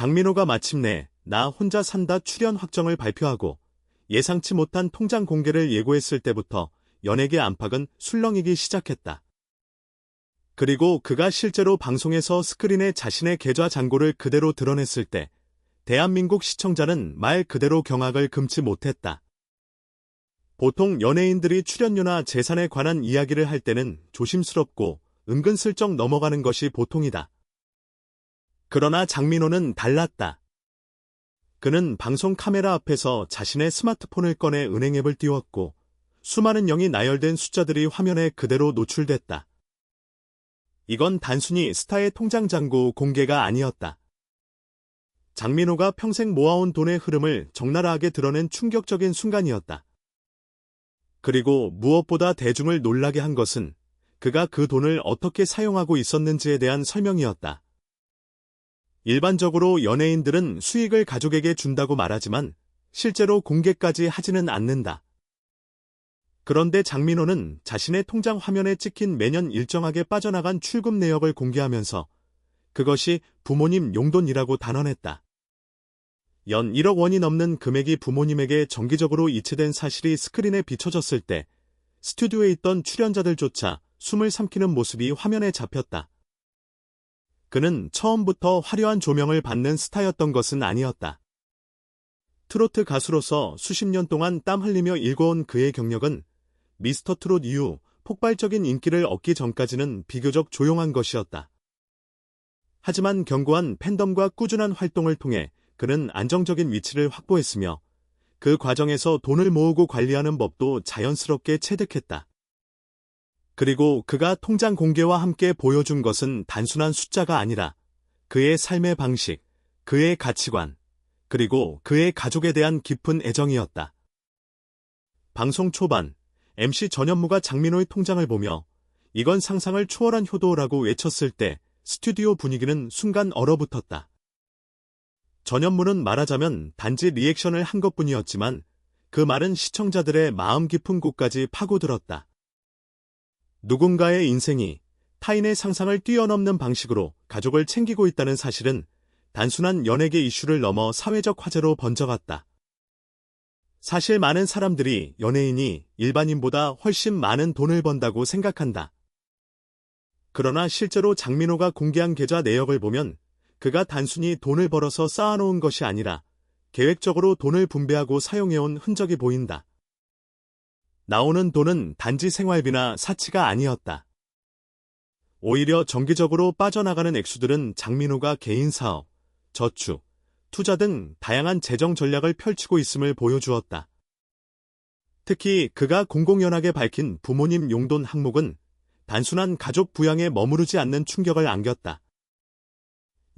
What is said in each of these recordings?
장민호가 마침내 나 혼자 산다 출연 확정을 발표하고 예상치 못한 통장 공개를 예고했을 때부터 연예계 안팎은 술렁이기 시작했다. 그리고 그가 실제로 방송에서 스크린에 자신의 계좌 잔고를 그대로 드러냈을 때 대한민국 시청자는 말 그대로 경악을 금치 못했다. 보통 연예인들이 출연료나 재산에 관한 이야기를 할 때는 조심스럽고 은근슬쩍 넘어가는 것이 보통이다. 그러나 장민호는 달랐다. 그는 방송 카메라 앞에서 자신의 스마트폰을 꺼내 은행 앱을 띄웠고 수많은 0이 나열된 숫자들이 화면에 그대로 노출됐다. 이건 단순히 스타의 통장 잔고 공개가 아니었다. 장민호가 평생 모아온 돈의 흐름을 적나라하게 드러낸 충격적인 순간이었다. 그리고 무엇보다 대중을 놀라게 한 것은 그가 그 돈을 어떻게 사용하고 있었는지에 대한 설명이었다. 일반적으로 연예인들은 수익을 가족에게 준다고 말하지만 실제로 공개까지 하지는 않는다. 그런데 장민호는 자신의 통장 화면에 찍힌 매년 일정하게 빠져나간 출금 내역을 공개하면서 그것이 부모님 용돈이라고 단언했다. 연 1억 원이 넘는 금액이 부모님에게 정기적으로 이체된 사실이 스크린에 비춰졌을 때 스튜디오에 있던 출연자들조차 숨을 삼키는 모습이 화면에 잡혔다. 그는 처음부터 화려한 조명을 받는 스타였던 것은 아니었다. 트로트 가수로서 수십 년 동안 땀 흘리며 일궈온 그의 경력은 미스터 트롯 이후 폭발적인 인기를 얻기 전까지는 비교적 조용한 것이었다. 하지만 견고한 팬덤과 꾸준한 활동을 통해 그는 안정적인 위치를 확보했으며 그 과정에서 돈을 모으고 관리하는 법도 자연스럽게 체득했다. 그리고 그가 통장 공개와 함께 보여준 것은 단순한 숫자가 아니라 그의 삶의 방식, 그의 가치관, 그리고 그의 가족에 대한 깊은 애정이었다. 방송 초반, MC 전현무가 장민호의 통장을 보며 이건 상상을 초월한 효도라고 외쳤을 때 스튜디오 분위기는 순간 얼어붙었다. 전현무는 말하자면 단지 리액션을 한 것뿐이었지만 그 말은 시청자들의 마음 깊은 곳까지 파고들었다. 누군가의 인생이 타인의 상상을 뛰어넘는 방식으로 가족을 챙기고 있다는 사실은 단순한 연예계 이슈를 넘어 사회적 화제로 번져갔다. 사실 많은 사람들이 연예인이 일반인보다 훨씬 많은 돈을 번다고 생각한다. 그러나 실제로 장민호가 공개한 계좌 내역을 보면 그가 단순히 돈을 벌어서 쌓아놓은 것이 아니라 계획적으로 돈을 분배하고 사용해온 흔적이 보인다. 나오는 돈은 단지 생활비나 사치가 아니었다. 오히려 정기적으로 빠져나가는 액수들은 장민호가 개인 사업, 저축, 투자 등 다양한 재정 전략을 펼치고 있음을 보여주었다. 특히 그가 공공연하게 밝힌 부모님 용돈 항목은 단순한 가족 부양에 머무르지 않는 충격을 안겼다.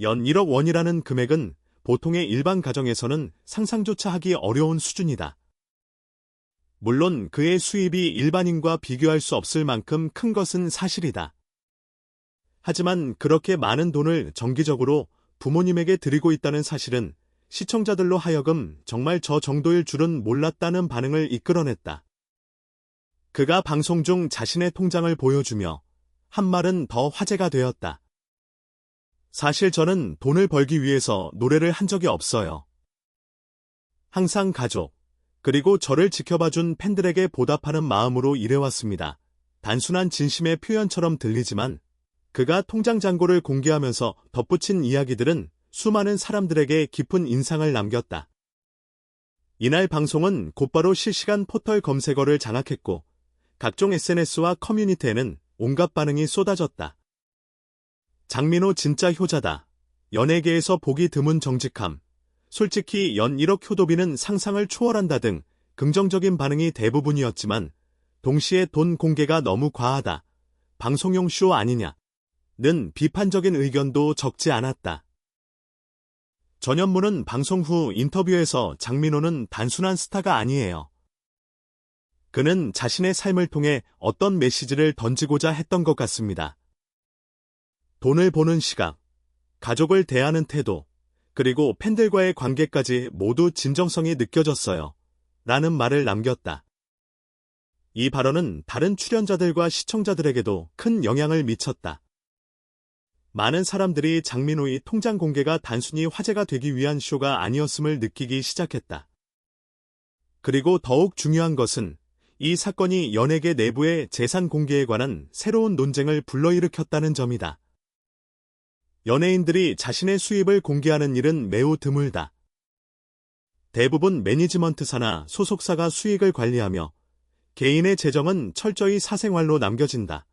연 1억 원이라는 금액은 보통의 일반 가정에서는 상상조차 하기 어려운 수준이다. 물론 그의 수입이 일반인과 비교할 수 없을 만큼 큰 것은 사실이다. 하지만 그렇게 많은 돈을 정기적으로 부모님에게 드리고 있다는 사실은 시청자들로 하여금 정말 저 정도일 줄은 몰랐다는 반응을 이끌어냈다. 그가 방송 중 자신의 통장을 보여주며 한 말은 더 화제가 되었다. 사실 저는 돈을 벌기 위해서 노래를 한 적이 없어요. 항상 가족, 그리고 저를 지켜봐준 팬들에게 보답하는 마음으로 일해왔습니다. 단순한 진심의 표현처럼 들리지만 그가 통장 잔고를 공개하면서 덧붙인 이야기들은 수많은 사람들에게 깊은 인상을 남겼다. 이날 방송은 곧바로 실시간 포털 검색어를 장악했고 각종 SNS와 커뮤니티에는 온갖 반응이 쏟아졌다. 장민호 진짜 효자다. 연예계에서 보기 드문 정직함. 솔직히 연 1억 효도비는 상상을 초월한다 등 긍정적인 반응이 대부분이었지만 동시에 돈 공개가 너무 과하다. 방송용 쇼 아니냐. 는 비판적인 의견도 적지 않았다. 전현무는 방송 후 인터뷰에서 장민호는 단순한 스타가 아니에요. 그는 자신의 삶을 통해 어떤 메시지를 던지고자 했던 것 같습니다. 돈을 보는 시각, 가족을 대하는 태도, 그리고 팬들과의 관계까지 모두 진정성이 느껴졌어요. 라는 말을 남겼다. 이 발언은 다른 출연자들과 시청자들에게도 큰 영향을 미쳤다. 많은 사람들이 장민호의 통장 공개가 단순히 화제가 되기 위한 쇼가 아니었음을 느끼기 시작했다. 그리고 더욱 중요한 것은 이 사건이 연예계 내부의 재산 공개에 관한 새로운 논쟁을 불러일으켰다는 점이다. 연예인들이 자신의 수입을 공개하는 일은 매우 드물다. 대부분 매니지먼트사나 소속사가 수익을 관리하며 개인의 재정은 철저히 사생활로 남겨진다.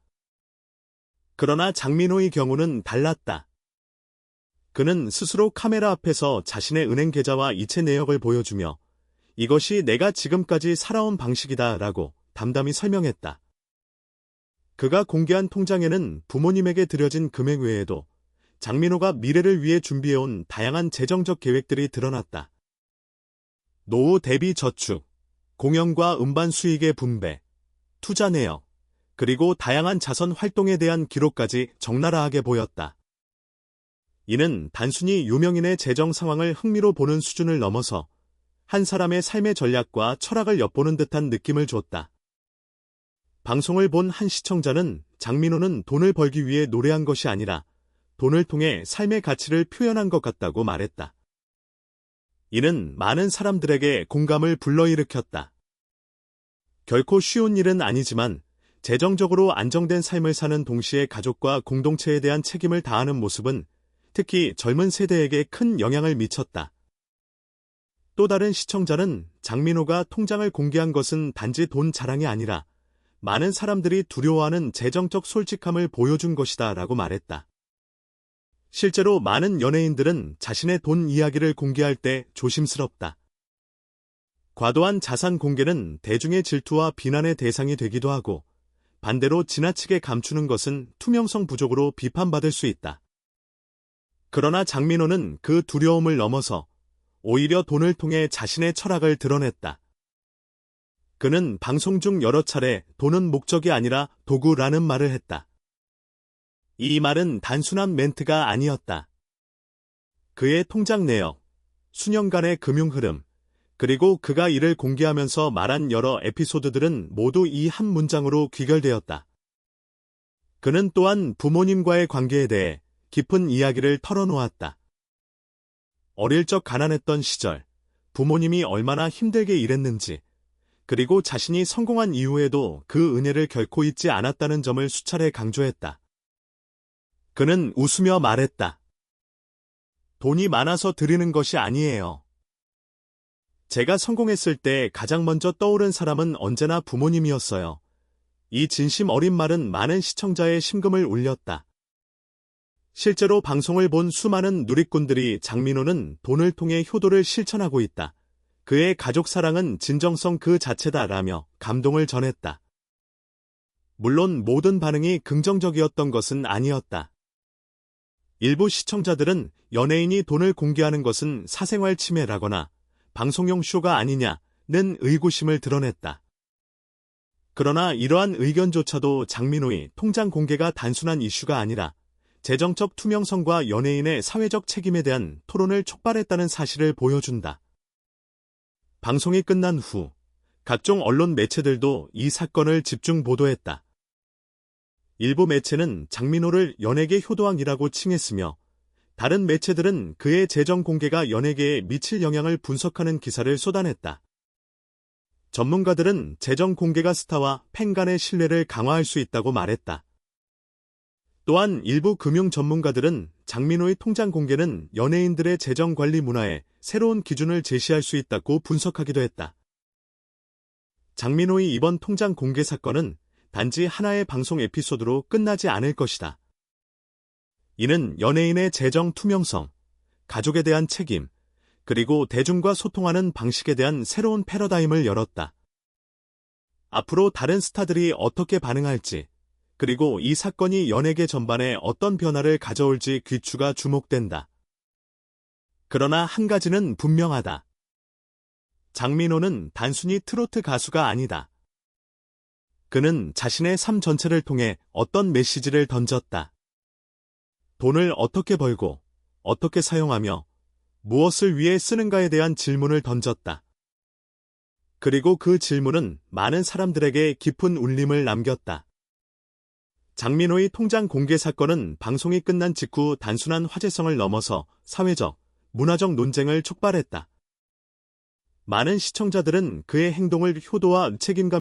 그러나 장민호의 경우는 달랐다. 그는 스스로 카메라 앞에서 자신의 은행 계좌와 이체 내역을 보여주며 이것이 내가 지금까지 살아온 방식이다 라고 담담히 설명했다. 그가 공개한 통장에는 부모님에게 들여진 금액 외에도 장민호가 미래를 위해 준비해온 다양한 재정적 계획들이 드러났다. 노후 대비 저축, 공연과 음반 수익의 분배, 투자 내역, 그리고 다양한 자선 활동에 대한 기록까지 적나라하게 보였다. 이는 단순히 유명인의 재정 상황을 흥미로 보는 수준을 넘어서 한 사람의 삶의 전략과 철학을 엿보는 듯한 느낌을 줬다. 방송을 본 한 시청자는 장민호는 돈을 벌기 위해 노래한 것이 아니라 돈을 통해 삶의 가치를 표현한 것 같다고 말했다. 이는 많은 사람들에게 공감을 불러일으켰다. 결코 쉬운 일은 아니지만 재정적으로 안정된 삶을 사는 동시에 가족과 공동체에 대한 책임을 다하는 모습은 특히 젊은 세대에게 큰 영향을 미쳤다. 또 다른 시청자는 장민호가 통장을 공개한 것은 단지 돈 자랑이 아니라 많은 사람들이 두려워하는 재정적 솔직함을 보여준 것이다 라고 말했다. 실제로 많은 연예인들은 자신의 돈 이야기를 공개할 때 조심스럽다. 과도한 자산 공개는 대중의 질투와 비난의 대상이 되기도 하고 반대로 지나치게 감추는 것은 투명성 부족으로 비판받을 수 있다. 그러나 장민호는 그 두려움을 넘어서 오히려 돈을 통해 자신의 철학을 드러냈다. 그는 방송 중 여러 차례 돈은 목적이 아니라 도구라는 말을 했다. 이 말은 단순한 멘트가 아니었다. 그의 통장 내역, 수년간의 금융 흐름, 그리고 그가 이를 공개하면서 말한 여러 에피소드들은 모두 이 한 문장으로 귀결되었다. 그는 또한 부모님과의 관계에 대해 깊은 이야기를 털어놓았다. 어릴 적 가난했던 시절, 부모님이 얼마나 힘들게 일했는지, 그리고 자신이 성공한 이후에도 그 은혜를 결코 잊지 않았다는 점을 수차례 강조했다. 그는 웃으며 말했다. 돈이 많아서 드리는 것이 아니에요. 제가 성공했을 때 가장 먼저 떠오른 사람은 언제나 부모님이었어요. 이 진심 어린 말은 많은 시청자의 심금을 울렸다. 실제로 방송을 본 수많은 누리꾼들이 장민호는 돈을 통해 효도를 실천하고 있다. 그의 가족 사랑은 진정성 그 자체다라며 감동을 전했다. 물론 모든 반응이 긍정적이었던 것은 아니었다. 일부 시청자들은 연예인이 돈을 공개하는 것은 사생활 침해라거나 방송용 쇼가 아니냐는 의구심을 드러냈다. 그러나 이러한 의견조차도 장민호의 통장 공개가 단순한 이슈가 아니라 재정적 투명성과 연예인의 사회적 책임에 대한 토론을 촉발했다는 사실을 보여준다. 방송이 끝난 후 각종 언론 매체들도 이 사건을 집중 보도했다. 일부 매체는 장민호를 연예계 효도왕이라고 칭했으며 다른 매체들은 그의 재정 공개가 연예계에 미칠 영향을 분석하는 기사를 쏟아냈다. 전문가들은 재정 공개가 스타와 팬 간의 신뢰를 강화할 수 있다고 말했다. 또한 일부 금융 전문가들은 장민호의 통장 공개는 연예인들의 재정 관리 문화에 새로운 기준을 제시할 수 있다고 분석하기도 했다. 장민호의 이번 통장 공개 사건은 단지 하나의 방송 에피소드로 끝나지 않을 것이다. 이는 연예인의 재정 투명성, 가족에 대한 책임, 그리고 대중과 소통하는 방식에 대한 새로운 패러다임을 열었다. 앞으로 다른 스타들이 어떻게 반응할지, 그리고 이 사건이 연예계 전반에 어떤 변화를 가져올지 귀추가 주목된다. 그러나 한 가지는 분명하다. 장민호는 단순히 트로트 가수가 아니다. 그는 자신의 삶 전체를 통해 어떤 메시지를 던졌다. 돈을 어떻게 벌고, 어떻게 사용하며, 무엇을 위해 쓰는가에 대한 질문을 던졌다. 그리고 그 질문은 많은 사람들에게 깊은 울림을 남겼다. 장민호의 통장 공개 사건은 방송이 끝난 직후 단순한 화제성을 넘어서 사회적, 문화적 논쟁을 촉발했다. 많은 시청자들은 그의 행동을 효도와 책임감